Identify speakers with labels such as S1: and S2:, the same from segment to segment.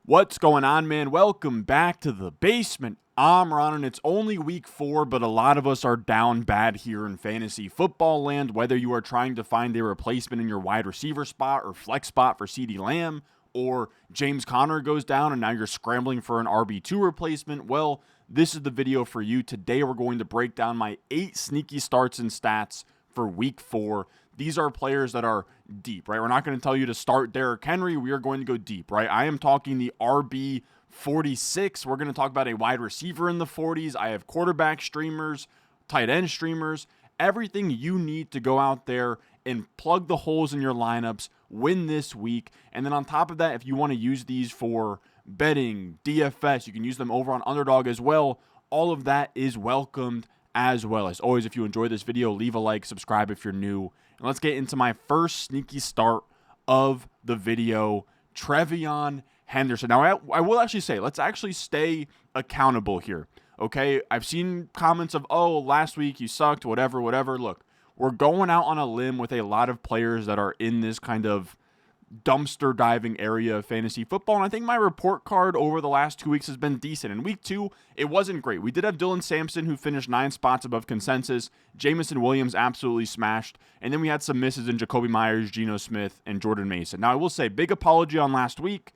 S1: What's going on, man? Welcome back to the basement. I'm Ron, and it's only week 4, but a lot of us are down bad here in fantasy football land, whether you are trying to find a replacement in your wide receiver spot or flex spot for CeeDee Lamb, or James Conner goes down and now you're scrambling for an RB2 replacement. Well, this is the video for you. Today we're going to break down my 8 sneaky starts and stats for week 4. These are players that are deep, right? We're not going to tell you to start Derrick Henry. We are going to go deep, right? I am talking the RB 46. We're going to talk about a wide receiver in the 40s. I have quarterback streamers, tight end streamers, everything you need to go out there and plug the holes in your lineups, win this week. And then on top of that, if you want to use these for betting, DFS, you can use them over on Underdog as well. All of that is welcomed as well. As always, if you enjoyed this video, leave a like, subscribe if you're new. And let's get into my first sneaky start of the video, Trevion Henderson. Now, I will actually say, let's actually stay accountable here, okay? I've seen comments of, oh, last week you sucked, whatever. Look, we're going out on a limb with a lot of players that are in this kind of dumpster diving area of fantasy football, and I think my report card over the last 2 weeks has been decent. In week 2, it wasn't great. We did have Dylan Sampson, who finished 9 spots above consensus. Jamison Williams absolutely smashed, and then we had some misses in Jacoby Myers, Jonnu Smith, and Jordan Mason. Now, I will say, big apology on last week.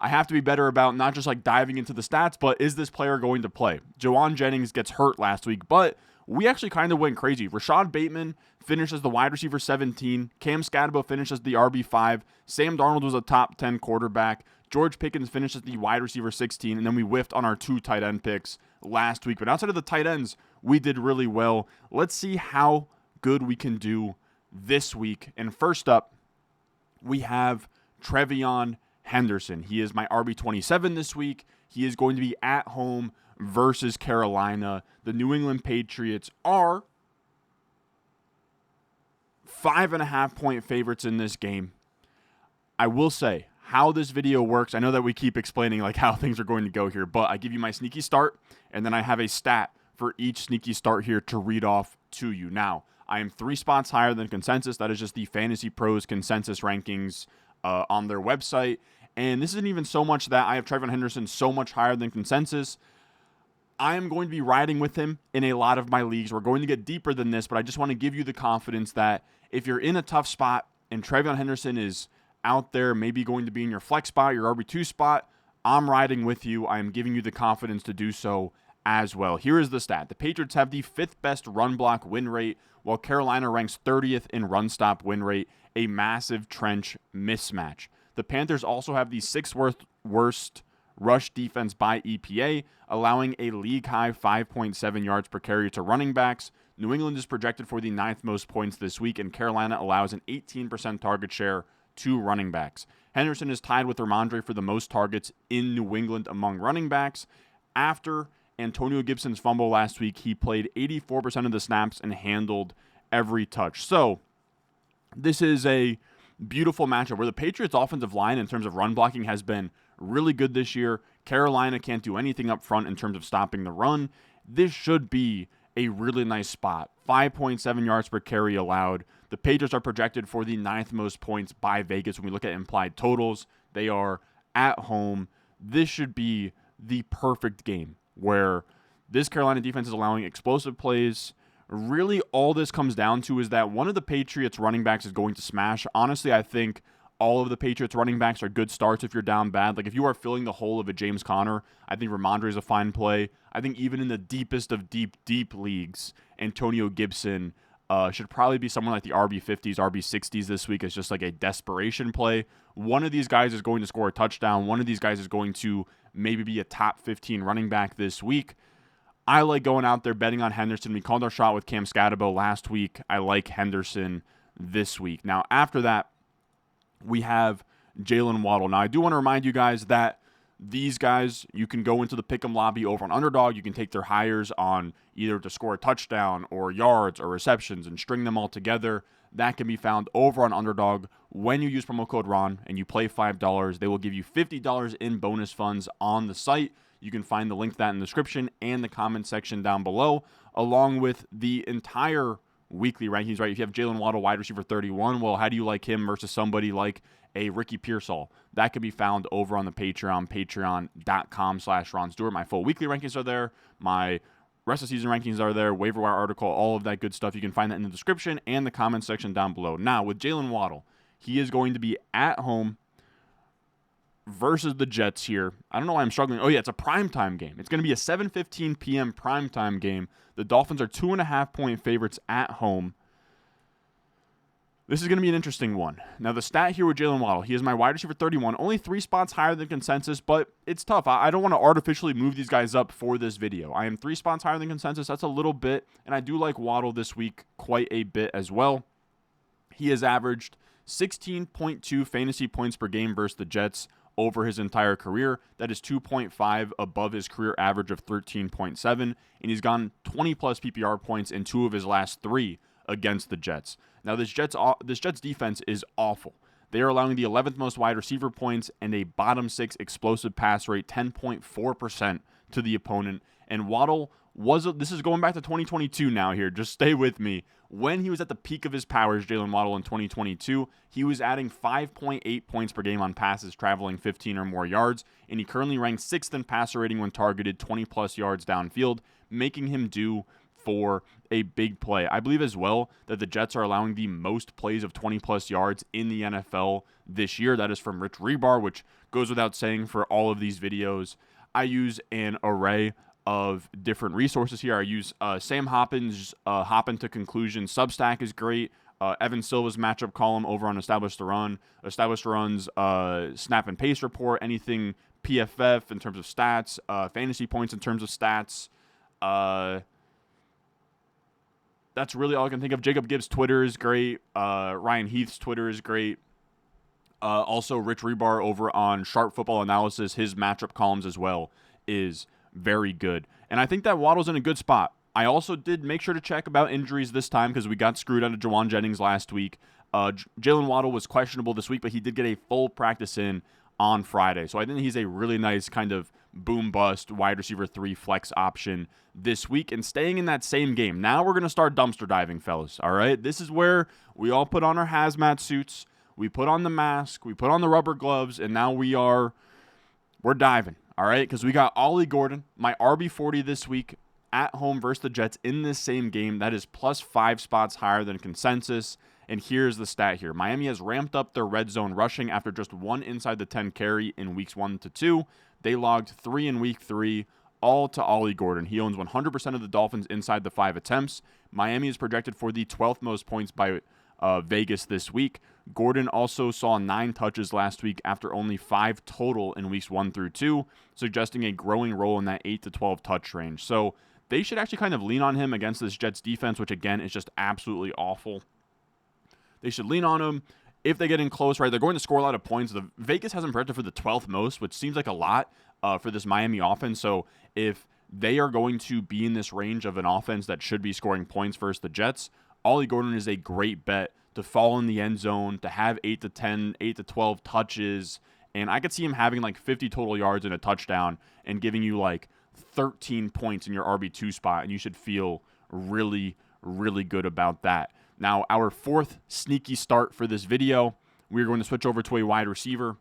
S1: I have to be better about not just like diving into the stats, but is this player going to play? Jawan Jennings gets hurt last week, but we actually kind of went crazy. Rashad Bateman finished as the wide receiver 17. Cam Scatabo finished as the RB5. Sam Darnold was a top 10 quarterback. George Pickens finished as the wide receiver 16. And then we whiffed on our 2 tight end picks last week. But outside of the tight ends, we did really well. Let's see how good we can do this week. And first up, we have Trevion Henderson. He is my RB27 this week. He is going to be at home versus Carolina. The New England Patriots are 5.5-point favorites in this game. I will say how this video works. I know that we keep explaining like how things are going to go here, but I give you my sneaky start, and then I have a stat for each sneaky start here to read off to you. Now, I am 3 spots higher than consensus. That is just the Fantasy Pros consensus rankings on their website. And this isn't even so much that I have Trevion Henderson so much higher than consensus. I am going to be riding with him in a lot of my leagues. We're going to get deeper than this, but I just want to give you the confidence that if you're in a tough spot and Trevion Henderson is out there, maybe going to be in your flex spot, your RB2 spot, I'm riding with you. I am giving you the confidence to do so as well. Here is the stat. The Patriots have the 5th best run block win rate, while Carolina ranks 30th in run stop win rate, a massive trench mismatch. The Panthers also have the 6th worst rush defense by EPA, allowing a league-high 5.7 yards per carry to running backs. New England is projected for the 9th most points this week, and Carolina allows an 18% target share to running backs. Henderson is tied with Ramondre for the most targets in New England among running backs. After Antonio Gibson's fumble last week, he played 84% of the snaps and handled every touch. So, this is a beautiful matchup where the Patriots' offensive line in terms of run blocking has been really good this year. Carolina can't do anything up front in terms of stopping the run. This should be a really nice spot. 5.7 yards per carry allowed. The Patriots are projected for the 9th most points by Vegas. When we look at implied totals, they are at home. This should be the perfect game where this Carolina defense is allowing explosive plays. Really, all this comes down to is that one of the Patriots running backs is going to smash. Honestly, I think all of the Patriots running backs are good starts if you're down bad. Like if you are filling the hole of a James Conner, I think Ramondre is a fine play. I think even in the deepest of deep leagues, Antonio Gibson should probably be someone like the RB50s, RB60s this week as just like a desperation play. One of these guys is going to score a touchdown. One of these guys is going to maybe be a top 15 running back this week. I like going out there betting on Henderson. We called our shot with Cam Scatabo last week. I like Henderson this week. Now, after that, we have Jaylen Waddle. Now, I do want to remind you guys that these guys, you can go into the pick'em lobby over on Underdog. You can take their hires on either to score a touchdown or yards or receptions and string them all together. That can be found over on Underdog. When you use promo code RON and you play $5, they will give you $50 in bonus funds on the site. You can find the link to that in the description and the comment section down below, along with the entire weekly rankings, right? If you have Jaylen Waddle, wide receiver 31, well, how do you like him versus somebody like a Ricky Pearsall. That can be found over on the Patreon, patreon.com/Ron Stewart. My full weekly rankings are there. My rest of the season rankings are there. Waiver wire article, all of that good stuff. You can find that in the description and the comment section down below. Now, with Jaylen Waddle, he is going to be at home versus the Jets here. I don't know why I'm struggling. Oh, yeah, it's a primetime game. It's going to be a 7:15 p.m. primetime game. The Dolphins are 2.5-point favorites at home. This is going to be an interesting one. Now, the stat here with Jaylen Waddle, he is my wide receiver 31, only 3 spots higher than consensus, but it's tough. I don't want to artificially move these guys up for this video. I am 3 spots higher than consensus. That's a little bit, and I do like Waddle this week quite a bit as well. He has averaged 16.2 fantasy points per game versus the Jets over his entire career. That is 2.5 above his career average of 13.7, and he's gone 20-plus PPR points in 2 of his last 3 against the Jets. Now, this Jets defense is awful. They are allowing the 11th most wide receiver points and a bottom 6 explosive pass rate, 10.4% to the opponent. And Waddle this is going back to 2022 now here. Just stay with me. When he was at the peak of his powers, Jaylen Waddle in 2022, he was adding 5.8 points per game on passes traveling 15 or more yards, and he currently ranks 6th in passer rating when targeted 20-plus yards downfield, making him due for a big play. I believe as well that the Jets are allowing the most plays of 20-plus yards in the NFL this year. That is from Rich Rebar, which goes without saying for all of these videos. I use an array of different resources here. I use Sam Hoppin's Hoppin to Conclusion Substack is great. Evan Silva's matchup column over on Establish the Run. Establish the Run's Snap and Pace report, anything PFF in terms of stats, fantasy points in terms of stats. That's really all I can think of. Jacob Gibbs' Twitter is great. Ryan Heath's Twitter is great. Also, Rich Rebar over on Sharp Football Analysis, his matchup columns as well is very good. And I think that Waddle's in a good spot. I also did make sure to check about injuries this time because we got screwed out of Jawan Jennings last week. Jaylen Waddle was questionable this week, but he did get a full practice in on Friday. So I think he's a really nice kind of boom-bust wide receiver 3 flex option this week. And staying in that same game, now we're going to start dumpster diving, fellas, all right? This is where we all put on our hazmat suits, we put on the mask, we put on the rubber gloves, and now we're diving, all right? Because we got Ollie Gordon, my RB40 this week, at home versus the Jets in this same game. That is plus 5 spots higher than consensus. And here's the stat here. Miami has ramped up their red zone rushing after just 1 inside the 10 carry in weeks 1 to 2. They logged 3 in week 3, all to Ollie Gordon. He owns 100% of the Dolphins inside the 5 attempts. Miami is projected for the 12th most points by Vegas this week. Gordon also saw 9 touches last week after only 5 total in weeks 1 through 2, suggesting a growing role in that 8 to 12 touch range. So they should actually kind of lean on him against this Jets defense, which again is just absolutely awful. They should lean on him. If they get in close, right, they're going to score a lot of points. The Vegas has him projected for the 12th most, which seems like a lot for this Miami offense. So if they are going to be in this range of an offense that should be scoring points versus the Jets, Ollie Gordon is a great bet to fall in the end zone, to have 8 to 10, 8 to 12 touches. And I could see him having like 50 total yards and a touchdown and giving you like 13 points in your RB2 spot. And you should feel really, really good about that. Now, our 4th sneaky start for this video, we're going to switch over to a wide receiver.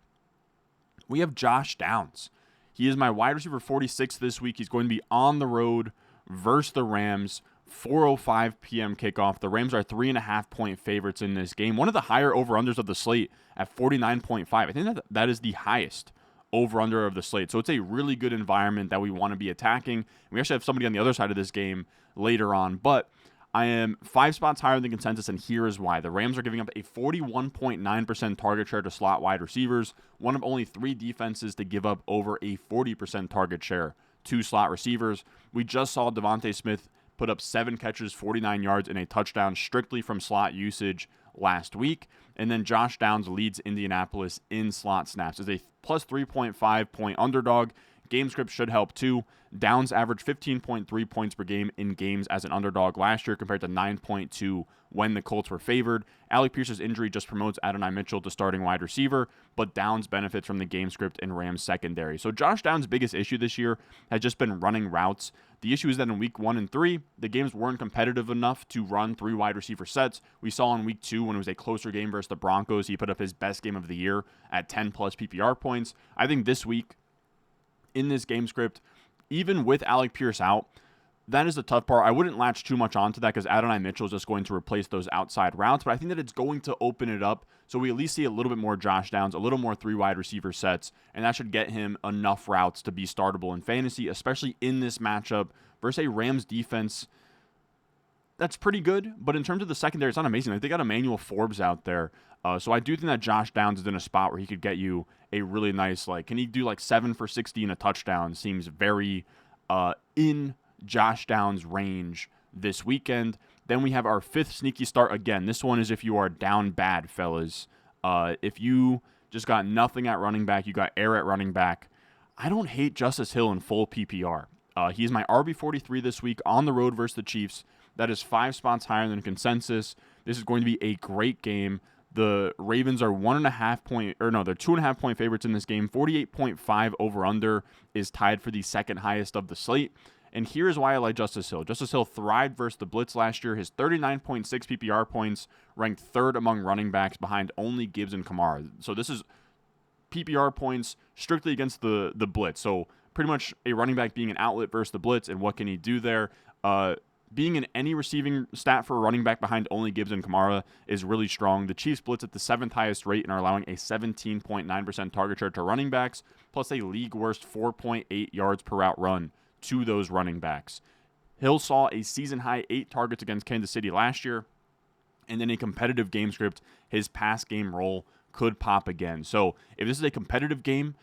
S1: We have Josh Downs. He is my wide receiver 46 this week. He's going to be on the road versus the Rams, 4:05 p.m. kickoff. The Rams are 3.5-point favorites in this game. One of the higher over-unders of the slate at 49.5. I think that is the highest over-under of the slate. So it's a really good environment that we want to be attacking. We actually have somebody on the other side of this game later on, but I am 5 spots higher than consensus, and here is why. The Rams are giving up a 41.9% target share to slot wide receivers, one of only 3 defenses to give up over a 40% target share to slot receivers. We just saw Devontae Smith put up 7 catches, 49 yards, and a touchdown strictly from slot usage last week. And then Josh Downs leads Indianapolis in slot snaps as a plus 3.5 point underdog, Game script should help too. Downs averaged 15.3 points per game in games as an underdog last year compared to 9.2 when the Colts were favored. Alec Pierce's injury just promotes Adonai Mitchell to starting wide receiver, but Downs benefits from the game script and Rams secondary. So Josh Downs' biggest issue this year has just been running routes. The issue is that in week 1 and 3, the games weren't competitive enough to run 3 wide receiver sets. We saw in week 2 when it was a closer game versus the Broncos, he put up his best game of the year at 10 plus PPR points. I think this week in this game script, even with Alec Pierce out, that is the tough part. I wouldn't latch too much onto that because Adonai Mitchell is just going to replace those outside routes, but I think that it's going to open it up so we at least see a little bit more Josh Downs, a little more 3 wide receiver sets, and that should get him enough routes to be startable in fantasy, especially in this matchup versus a Rams defense that's pretty good, but in terms of the secondary, it's not amazing. Like, they got Emmanuel Forbes out there, so I do think that Josh Downs is in a spot where he could get you a really nice, like, can he do like 7 for 60 and a touchdown? Seems very in Josh Downs' range this weekend. Then we have our 5th sneaky start. Again, this one is if you are down bad, fellas. If you just got nothing at running back, you got air at running back, I don't hate Justice Hill in full PPR. He's my RB43 this week on the road versus the Chiefs. That is 5 spots higher than consensus. This is going to be a great game. The Ravens are 2.5 point favorites in this game. 48.5 over under is tied for the second highest of the slate. And here's why I like Justice Hill. Justice Hill thrived versus the blitz last year. His 39.6 PPR points ranked 3rd among running backs behind only Gibbs and Kamara. So this is PPR points strictly against the blitz. So pretty much a running back being an outlet versus the blitz, and what can he do there? Being in any receiving stat for a running back behind only Gibbs and Kamara is really strong. The Chiefs blitz at the 7th highest rate and are allowing a 17.9% target share to running backs, plus a league worst 4.8 yards per route run to those running backs. Hill saw a season-high 8 targets against Kansas City last year, and in a competitive game script, his pass game role could pop again. So if this is a competitive game,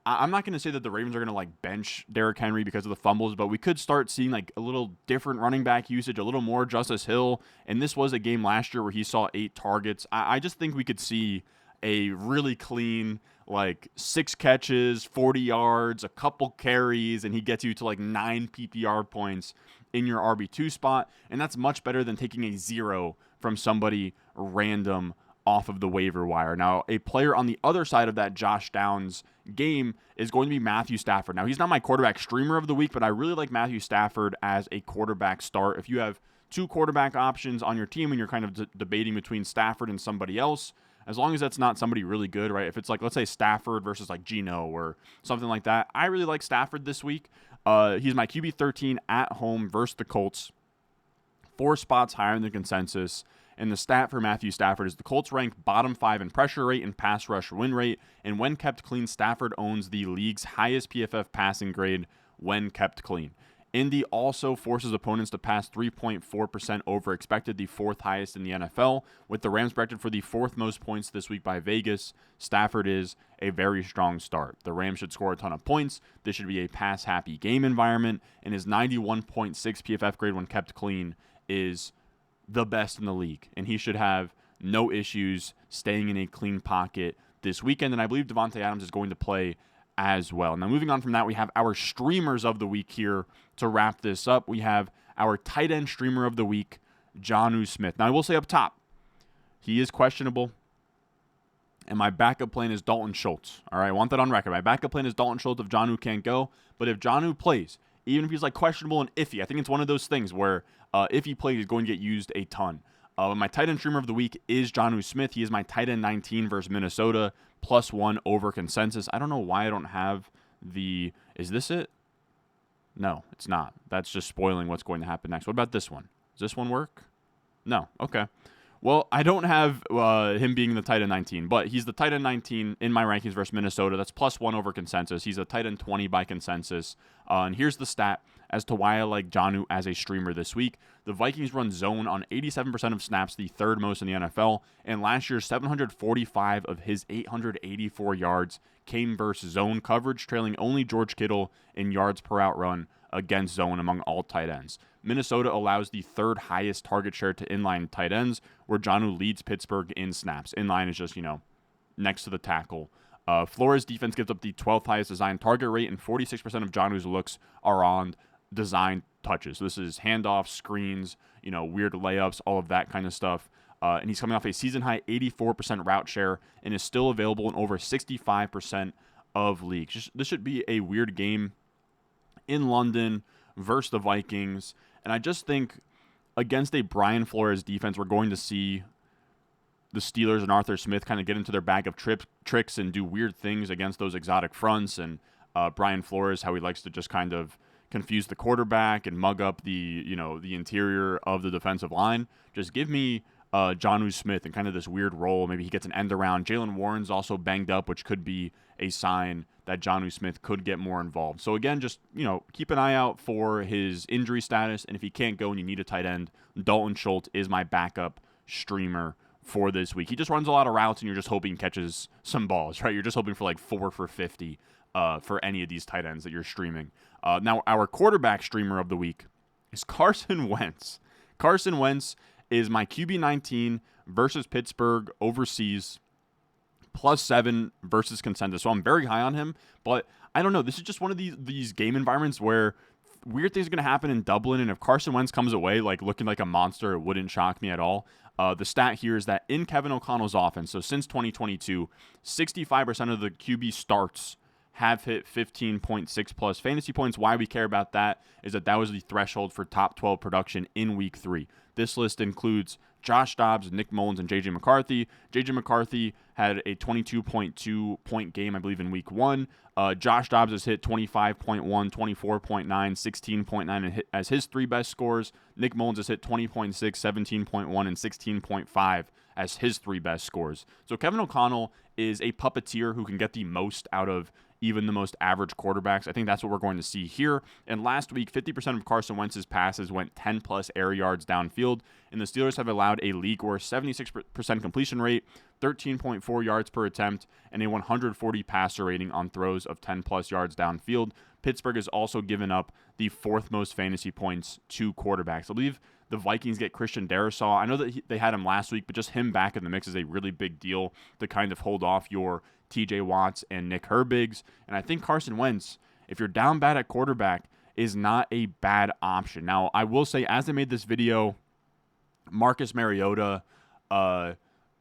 S1: I'm not going to say that the Ravens are going to like bench Derrick Henry because of the fumbles, but we could start seeing like a little different running back usage, a little more Justice Hill. And this was a game last year where he saw 8 targets. I just think we could see a really clean, like 6 catches, 40 yards, a couple carries, and he gets you to like 9 PPR points in your RB2 spot. And that's much better than taking a 0 from somebody random off of the waiver wire. Now, a player on the other side of that Josh Downs game is going to be Matthew Stafford. Now, he's not my quarterback streamer of the week, but I really like Matthew Stafford as a quarterback start. If you have 2 quarterback options on your team and you're kind of debating between Stafford and somebody else, as long as that's not somebody really good, right? If it's like, let's say Stafford versus like Geno or something like that, I really like Stafford this week. He's my QB 13 at home versus the Colts. 4 spots higher than the consensus. And the stat for Matthew Stafford is the Colts rank bottom 5 in pressure rate and pass rush win rate. And when kept clean, Stafford owns the league's highest PFF passing grade when kept clean. Indy also forces opponents to pass 3.4% over expected, the 4th highest in the NFL. With the Rams projected for the 4th most points this week by Vegas, Stafford is a very strong start. The Rams should score a ton of points. This should be a pass-happy game environment. And his 91.6 PFF grade when kept clean is the best in the league, and he should have no issues staying in a clean pocket this weekend, and I believe Devontae Adams is going to play as well. Now, moving on from that, we have our streamers of the week here to wrap this up. We have our tight end streamer of the week, Jonnu Smith. Now, I will say up top, he is questionable, and my backup plan is Dalton Schultz. All right, I want that on record. My backup plan is Dalton Schultz if Jonnu can't go, but if Jonnu plays, even if he's like questionable and iffy, I think it's one of those things where if he plays, he's going to get used a ton. My tight end streamer of the week is Jonnu Smith. He is my tight end 19 versus Minnesota, +1 over consensus. I don't know why I don't have the... Is this it? No, it's not. That's just spoiling what's going to happen next. What about this one? Does this one work? No. Okay. Well, I don't have him being the tight end 19, but he's the tight end 19 in my rankings versus Minnesota. That's +1 over consensus. He's a tight end 20 by consensus. And here's the stat as to why I like Jonnu as a streamer this week. The Vikings run zone on 87% of snaps, the 3rd most in the NFL. And last year, 745 of his 884 yards came versus zone coverage, trailing only George Kittle in yards per out run against zone among all tight ends. Minnesota allows the 3rd highest target share to inline tight ends, where Jonnu leads Pittsburgh in snaps. Inline is just, next to the tackle. Flores' defense gives up the 12th highest design target rate, and 46% of Jonnu's looks are on design touches. So this is handoffs, screens, weird layups, all of that kind of stuff. And he's coming off a season-high 84% route share and is still available in over 65% of leagues. This should be a weird game in London versus the Vikings. And I just think against a Brian Flores defense, we're going to see the Steelers and Arthur Smith kind of get into their bag of tricks and do weird things against those exotic fronts. And Brian Flores, how he likes to just kind of confuse the quarterback and mug up the interior of the defensive line. Just give me Jonnu Smith in kind of this weird role. Maybe he gets an end around. Jaylen Warren's also banged up, which could be a sign that Jonnu Smith could get more involved. So again, just keep an eye out for his injury status, and if he can't go and you need a tight end, Dalton Schultz is my backup streamer for this week. He just runs a lot of routes, and you're just hoping he catches some balls, right? You're just hoping for like 4 for 50 for any of these tight ends that you're streaming. Now, our quarterback streamer of the week is Carson Wentz. Carson Wentz is my QB19 versus Pittsburgh overseas, +7 versus consensus. So I'm very high on him, but I don't know. This is just one of these game environments where weird things are going to happen in Dublin, and if Carson Wentz comes away like looking like a monster, it wouldn't shock me at all. The stat here is that in Kevin O'Connell's offense, so since 2022, 65% of the QB starts have hit 15.6 plus fantasy points. Why we care about that is that was the threshold for top 12 production in week 3. This list includes Josh Dobbs, Nick Mullins, and J.J. McCarthy. J.J. McCarthy had a 22.2 point game, I believe, in week 1. Josh Dobbs has hit 25.1, 24.9, 16.9 as his 3 best scores. Nick Mullins has hit 20.6, 17.1, and 16.5 as his 3 best scores. So Kevin O'Connell is a puppeteer who can get the most out of even the most average quarterbacks. I think that's what we're going to see here. And last week, 50% of Carson Wentz's passes went 10-plus air yards downfield, and the Steelers have allowed a league-worst 76% completion rate, 13.4 yards per attempt, and a 140 passer rating on throws of 10-plus yards downfield. Pittsburgh has also given up the 4th most fantasy points to quarterbacks. I believe the Vikings get Christian Darrisaw. I know that they had him last week, but just him back in the mix is a really big deal to kind of hold off your TJ Watts and Nick Herbigs. And I think Carson Wentz, if you're down bad at quarterback, is not a bad option. Now, I will say, as I made this video, Marcus Mariota, so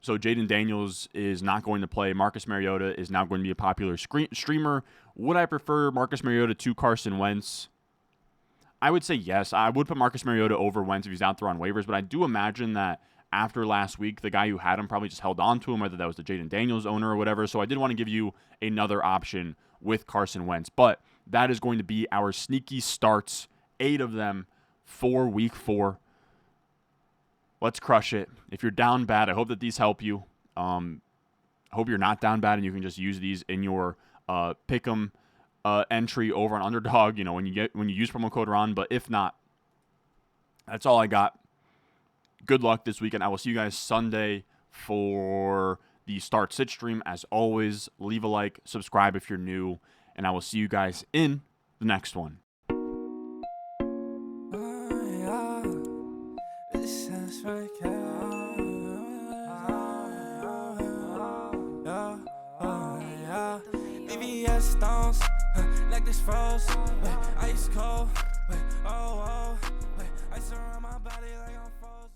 S1: Jaden Daniels is not going to play. Marcus Mariota is now going to be a popular streamer. Would I prefer Marcus Mariota to Carson Wentz? I would say yes. I would put Marcus Mariota over Wentz if he's out there on waivers, but I do imagine that after last week, the guy who had him probably just held on to him, whether that was the Jaden Daniels owner or whatever. So I did want to give you another option with Carson Wentz. But that is going to be our sneaky starts, 8 of them for week 4. Let's crush it. If you're down bad, I hope that these help you. I hope you're not down bad and you can just use these in your pick'em entry over on Underdog, when you use promo code RON. But if not, that's all I got. Good luck this weekend. I will see you guys Sunday for the Start Sit stream. As always, leave a like, subscribe if you're new, and I will see you guys in the next one.
S2: Stones, like this froze, ice cold, ice around my body like I'm frozen.